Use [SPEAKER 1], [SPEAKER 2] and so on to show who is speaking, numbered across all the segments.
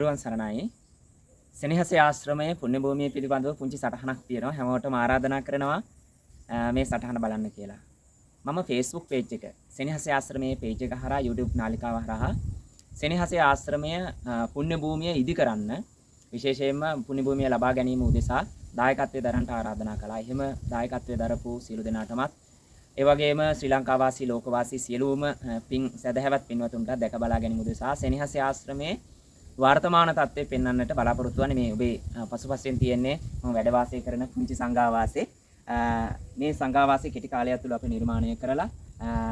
[SPEAKER 1] රුවන් සරණයි. සෙනෙහසේ ආශ්‍රමයේ පුණ්‍ය භූමිය පිළිබඳව පුංචි සටහනක් තියෙනවා. හැමෝටම ආරාධනා කරනවා මේ සටහන බලන්න කියලා. මම Facebook page එක සෙනෙහසේ ආශ්‍රමයේ page එක හරහා YouTube නාලිකාව හරහා සෙනෙහසේ ආශ්‍රමය පුණ්‍ය භූමිය ඉදි කරන්න විශේෂයෙන්ම පුණ්‍ය භූමිය ලබා ගැනීම උදෙසා දායකත්වයේ දරන්නට ආරාධනා කළා. එහෙම දායකත්වයේ දරපු සියලු දෙනාටමත් ඒ වගේම ශ්‍රී ලංකා වාසී ලෝක වාසී සියලුම පින් සදහැවත් පින්වතුන්ට දැක බලා ගැනීම උදෙසා සෙනෙහසේ ආශ්‍රමයේ වර්තමාන තත්ත්වය පෙන්වන්නට බලාපොරොත්තු වෙන්නේ. මේ ඔබේ පසුපසෙන් තියෙන්නේ මම වැඩ වාසය කරන පුංචි සංඝාවාසයේ. මේ සංඝාවාසයේ කෙටි කාලයක් තුළ අපි නිර්මාණය කරලා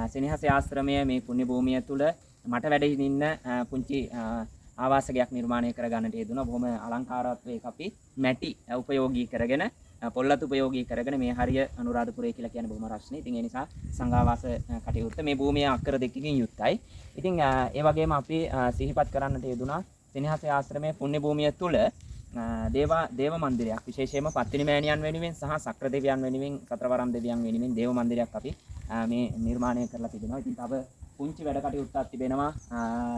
[SPEAKER 1] සෙනෙහසේ ආශ්‍රමය මේ පුණ්‍ය භූමිය තුළ මට වැඩ ඉන්න පුංචි ආවාසයක් නිර්මාණය කරගන්නට යෙදුණා. බොහොම අලංකාරත්වයක අපි මැටි උපයෝගී කරගෙන පොල්ලත් උපයෝගී කරගෙන මේ හරිය අනුරාධපුරය කියලා කියන්නේ බොහොම රස්නේ. ඉතින් ඒ නිසා සංඝාවාස කටයුත්ත මේ භූමිය අක්කර දෙකකින් යුක්තයි. ඉතින් ඒ වගේම අපි සිහිපත් කරන්නට යෙදුණා සෙනෙහසේ ආශ්‍රමයේ පුණ්‍ය භූමිය තුල දේව මන්දිරයක් විශේෂයෙන්ම පත්තිනි මෑණියන් වෙනුවෙන් සහ සක්‍ර දෙවියන් වෙනුවෙන් සතරවරම් දෙවියන් වෙනුවෙන් දේව මන්දිරයක් අපි මේ නිර්මාණය කරලා තිබෙනවා. ඉතින් තව පුංචි වැඩ කටයුත්තක් තිබෙනවා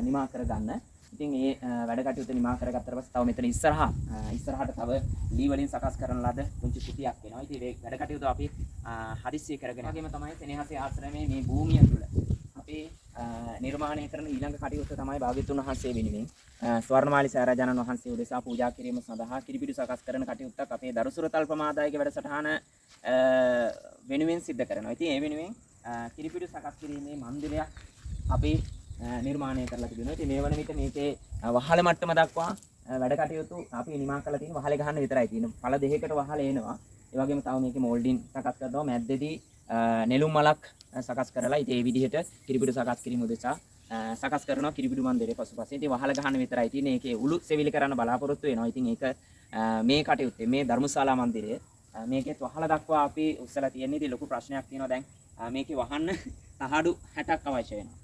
[SPEAKER 1] නිමා කරගන්න. ඉතින් මේ වැඩ කටයුත්ත නිමා කරගත්තට පස්සේ තව මෙතන ඉස්සරහට තව ලී වලින් සකස් කරන ලද පුංචි කුටියක් වෙනවා. ඉතින් මේ වැඩ කටයුතු අපි හදිස්සිය කරගෙන වගේම තමයි සෙනෙහසේ ආශ්‍රමයේ මේ භූමිය තුල අපි නිර්මාණය කරන ඊළඟ කටයුත්ත තමයි භාග්‍යවතුන් වහන්සේ වෙනුවෙන් ස්වර්ණමාලි සෑරජානන් වහන්සේ උදෙසා පූජා කිරීම සඳහා කිරිපිඩු සකස් කරන කටයුත්තක් අපේ දරුසුරතල් ප්‍රමාදායක වැඩසටහන වෙනුවෙන් සිද්ධ කරනවා. ඉතින් ඒ වෙනුවෙන් කිරිපිඩු සකස් කිරීමේ මන්දිරයක් අපි නිර්මාණය කරලා තිබෙනවා. ඉතින් මේ වන විට මේකේ වහල මට්ටම දක්වා වැඩ කටයුතු අපි නිමා කරලා තියෙන වහලේ ගහන්න විතරයි තියෙන්නේ. පළ දෙකකට වහල එනවා. ඒ වගේම තව මේකේ මෝල්ඩින් සකස් කරනවා. මැද්දේදී නෙළුම් මලක් සකස් කරලා ඉතින් ඒ විදිහට කිරිපිඩු සකස් කිරීම උදෙසා සකස් කරනවා කිරිපිඩු මන්දිරේ පසුපසින්. ඉතින් වහල ගහන්න විතරයි තියෙන්නේ. ඒකේ උළු සෙවිලි කරන්න බලාපොරොත්තු වෙනවා. ඉතින් ඒක මේ කටයුත්තේ මේ ධර්මශාලා මන්දිරය මේකෙත් වහල දක්වා අපි උස්සලා තියෙන්නේ. ඉතින් ලොකු ප්‍රශ්නයක් තියෙනවා දැන් මේකේ වහන්න තහඩු 60ක් අවශ්‍ය වෙනවා.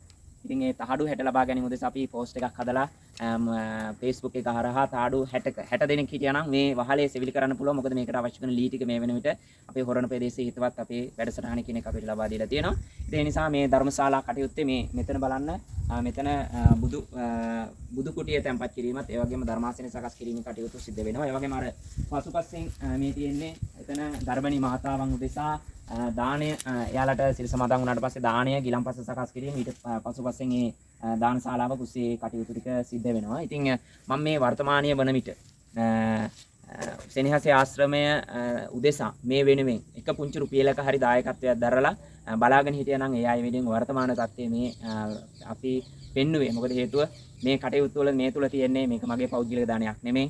[SPEAKER 1] ඉතින් ඒ තහඩු 60 ලබා ගැනීම උදෙසා අපි පෝස්ට් එකක් හදලා Facebook එක හරහා තහඩු 60 දෙනෙක් හිටියා නම් මේ වහලේ සෙවිලි කරන්න පුළුවන්. මොකද මේකට අවශ්‍ය කරන ලී ටික මේ වෙන විට අපේ හොරණ ප්‍රදේශයේ හිතවත් අපේ වැඩසටහන කියන එක අපිට ලබා දීලා තියෙනවා. ඒ නිසා මේ ධර්මශාලා කටයුත්තේ මේ මෙතන බලන්න මෙතන බුදු කුටිය තැන්පත් කිරීමත් ඒ වගේම ධර්මාසන සකස් කිරීමේ කටයුතු සිද්ධ වෙනවා. ඒ වගේම අර පසුපස්සෙන් මේ තියෙන්නේ එතන ධර්මණී මහතාවන් උදෙසා දාණය එයාලට සිල් සමාදන් වුණාට පස්සේ දාණය ගිලන්පස සකස් කිරීම ඊට පසුපස්සෙන් මේ දානශාලාව කුස්සේ කටයුතු ටික සිද්ධ වෙනවා. ඉතින් මම මේ වර්තමානීය වන විට සෙනෙහසේ ආශ්‍රමය උදෙසා මේ වෙනුවෙන් එක පුංචි රුපියලක හරි දායකත්වයක් දරලා බලාගෙන හිටියා නම් ඒ අය වෙනුවෙන් වර්තමාන තත්ත්වයේ මේ අපි පෙන්නුවේ. මොකද හේතුව මේ කටයුතු වල මේ තුල තියෙන්නේ මේක මගේ පෞද්ගලික දානයක් නෙමෙයි.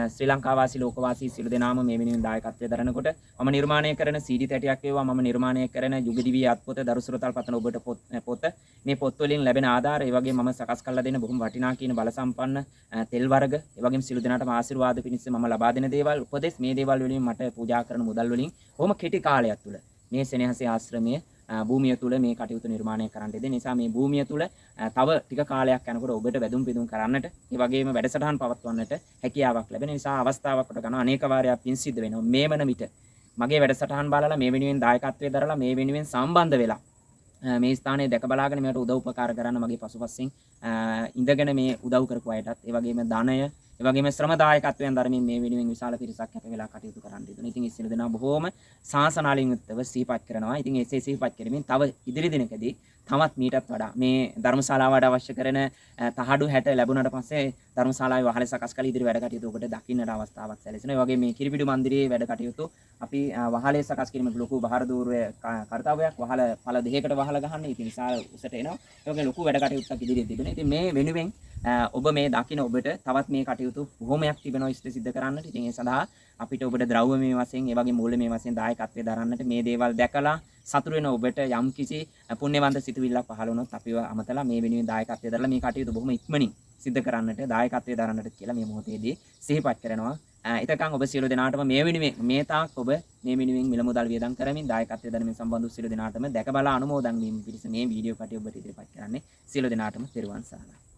[SPEAKER 1] ශ්‍රී ලංකා වාසී ලෝක වාසී සියලු දෙනාම මේ වෙනුවෙන් දායකත්වයේ දරනකොට මම නිර්මාණය කරන CD තැටියක් වේවා මම නිර්මාණය කරන යුගදිවි අත්පොත දරුසුරතල් පතන ඔබට පොත මේ පොත් වලින් ලැබෙන ආධාර ඒ වගේම මම සකස් කරලා දෙන බොහොම වටිනා කියන බල සම්පන්න තෙල් වර්ග ඒ වගේම සියලු දෙනාටම ආශිර්වාද පිණිස මම ලබා දෙන දේවල් උපදෙස් මේ දේවල් වලින් මට පූජා කරන මුදල් වලින් බොහොම කෙටි කාලයක් තුල මේ සෙනෙහසේ ආශ්‍රමයේ භූමිය තුල මේ කටයුතු නිර්මාණය කරන්නට ඉතින් නිසා මේ භූමිය තුල තව ටික කාලයක් යනකොට ඔබට වැදුම් පිදුම් කරන්නට ඒ වගේම වැඩසටහන් පවත්වන්නට හැකියාවක් ලැබෙන නිසා අවස්ථාවක් කොට ගන්න අනේක වාරයක් පින් සිද්ධ වෙනවා මේ වන විට මගේ වැඩසටහන් බලලා මේ වෙනුවෙන් දායකත්වයේ දරලා මේ වෙනුවෙන් සම්බන්ධ වෙලා මේ ස්ථානයේ දැක බලාගෙන මට උදව් උපකාර කරන්න මගේ පසුපසින් ඉඳගෙන මේ උදව් කරපු අයටත් ඒ වගේම ධනය ඒ වගේම ශ්‍රම දායකත්වයෙන් ධර්මයෙන් මේ වෙනුවෙන් විශාල පිරිසක් අප වෙලා කටයුතු කරන්න ඉදුණා. ඉතින් ඒ සියලු දෙනා බොහෝම සාසනාලින් යුක්තව සිහිපත් කරනවා. ඉතින් එසේ සිහිපත් කරමින් තව ඉදිරි දිනකදී තවත් මීටත් වඩා මේ ධර්මශාලාවට අවශ්‍ය කරන තහඩු 60 ලැබුණාට පස්සේ ධර්මශාලාවේ වහල සකස් කළ ඉදිරි වැඩ කටයුතු ඔබට දකින්නට අවස්ථාවක් සැලසෙනවා. ඒ වගේ මේ කිරිපිඩු මන්දිරයේ වැඩ කටයුතු අපි වහලේ සකස් කිරීමේ ලොකු බහර දූර්ය කාර්යයක් වහල පළ දෙකකට වහල ගහන්න. ඉතින් විශාල උසට එනවා. ඒ වගේ ලොකු වැඩ කටයුත්තක් ඉදිරියේ තිබෙනවා. ඉතින් මේ වෙනුවෙන් ඔබ මේ දකින්න ඔබට තවත් මේ කටයුතු බොහොමයක් තිබෙනවා ඉෂ්ට සිද්ධ කරන්නට. ඉතින් ඒ සඳහා අපිට ඔබට ද්‍රව්‍යමය වශයෙන් ඒ වගේ මූල්‍යමය වශයෙන් දායකත්වයේ දරන්නට මේ දේවල් දැකලා සතුටු වෙන ඔබට යම් කිසි පුණ්‍යවන්ත සිතුවිල්ලක් පහළ වුණොත් අපිව අමතලා මේ වෙනුවෙන් දායකත්වයේ දරලා මේ කටයුතු බොහොම ඉක්මනින් සිද්ධ කරන්නට දායකත්වයේ දරන්නට කියලා මේ මොහොතේදී සිහිපත් කරනවා. එතකන් ඔබ සියලු දෙනාටම මේ වෙනුවෙන් මේ තාක් ඔබ මේ වෙනුවෙන් මිල මුදල් වියදම් කරමින් දායකත්වයේ දරමින් සම්බන්ධ වූ සියලු දෙනාටම දැක බලා අනුමෝදන් වීම පිණිස මේ වීඩියෝ කටයුතු ඔබට ඉදිරිපත් කරන්නේ. සියලු දෙනාටම තෙරුවන් සරණයි.